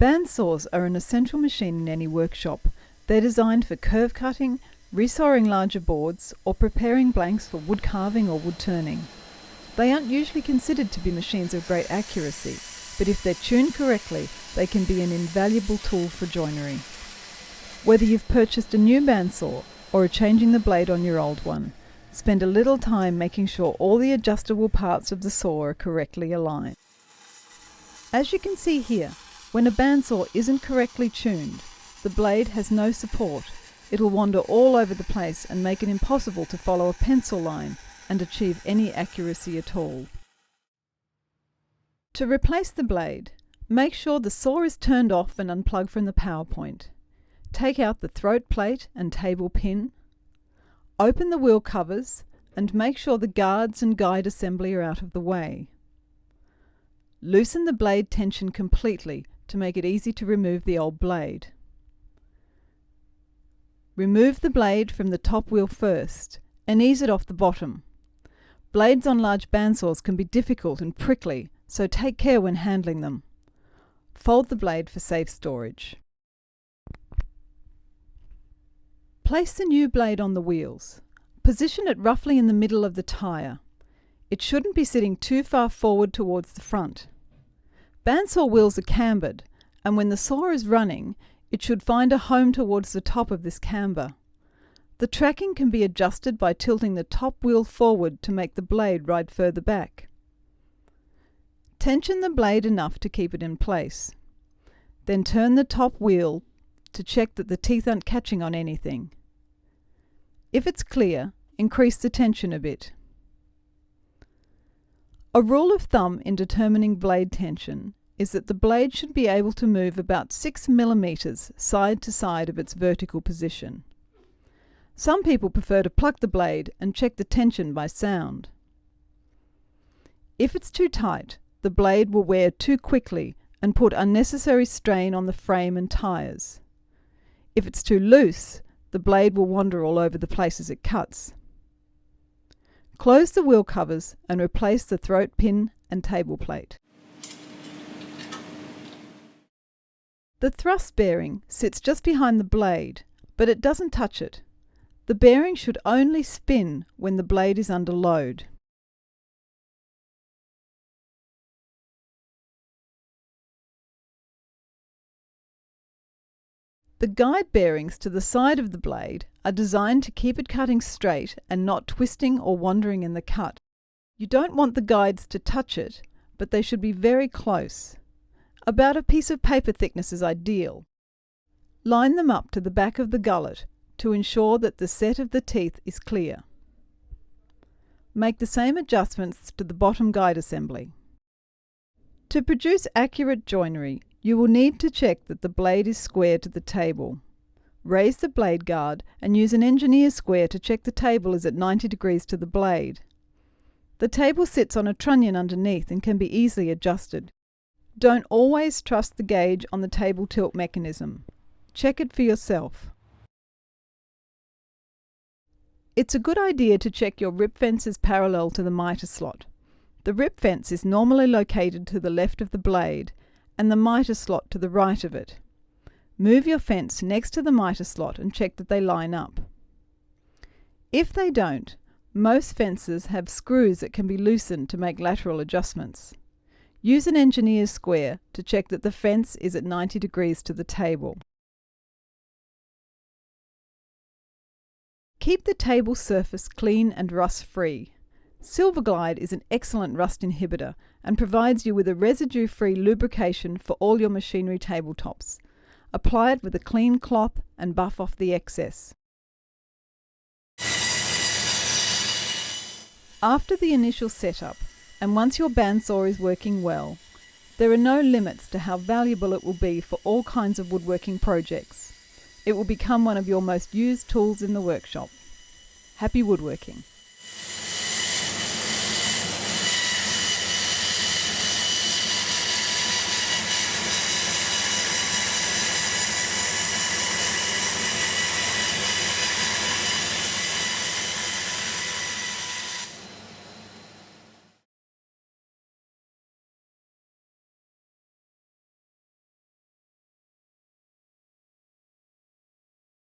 Bandsaws are an essential machine in any workshop. They're designed for curve cutting, resawing larger boards, or preparing blanks for wood carving or wood turning. They aren't usually considered to be machines of great accuracy, but if they're tuned correctly, they can be an invaluable tool for joinery. Whether you've purchased a new bandsaw or are changing the blade on your old one, spend a little time making sure all the adjustable parts of the saw are correctly aligned. As you can see here, when a bandsaw isn't correctly tuned, the blade has no support. It'll wander all over the place and make it impossible to follow a pencil line and achieve any accuracy at all. To replace the blade, make sure the saw is turned off and unplugged from the power point. Take out the throat plate and table pin. Open the wheel covers and make sure the guards and guide assembly are out of the way. Loosen the blade tension completely to make it easy to remove the old blade. Remove the blade from the top wheel first and ease it off the bottom. Blades on large bandsaws can be difficult and prickly, so take care when handling them. Fold the blade for safe storage. Place the new blade on the wheels. Position it roughly in the middle of the tyre. It shouldn't be sitting too far forward towards the front. Bandsaw wheels are cambered, and when the saw is running, it should find a home towards the top of this camber. The tracking can be adjusted by tilting the top wheel forward to make the blade ride further back. Tension the blade enough to keep it in place. Then turn the top wheel to check that the teeth aren't catching on anything. If it's clear, increase the tension a bit. A rule of thumb in determining blade tension is that the blade should be able to move about 6 millimeters side to side of its vertical position. Some people prefer to pluck the blade and check the tension by sound. If it's too tight, the blade will wear too quickly and put unnecessary strain on the frame and tyres. If it's too loose, the blade will wander all over the place as it cuts. Close the wheel covers and replace the throat pin and table plate. The thrust bearing sits just behind the blade, but it doesn't touch it. The bearing should only spin when the blade is under load. The guide bearings to the side of the blade are designed to keep it cutting straight and not twisting or wandering in the cut. You don't want the guides to touch it, but they should be very close. About a piece of paper thickness is ideal. Line them up to the back of the gullet to ensure that the set of the teeth is clear. Make the same adjustments to the bottom guide assembly. To produce accurate joinery, you will need to check that the blade is square to the table. Raise the blade guard and use an engineer's square to check the table is at 90 degrees to the blade. The table sits on a trunnion underneath and can be easily adjusted. Don't always trust the gauge on the table tilt mechanism. Check it for yourself. It's a good idea to check your rip fences parallel to the mitre slot. The rip fence is normally located to the left of the blade and the mitre slot to the right of it. Move your fence next to the mitre slot and check that they line up. If they don't, most fences have screws that can be loosened to make lateral adjustments. Use an engineer's square to check that the fence is at 90 degrees to the table. Keep the table surface clean and rust-free. Silverglide is an excellent rust inhibitor and provides you with a residue-free lubrication for all your machinery tabletops. Apply it with a clean cloth and buff off the excess. After the initial setup, and once your bandsaw is working well, there are no limits to how valuable it will be for all kinds of woodworking projects. It will become one of your most used tools in the workshop. Happy woodworking!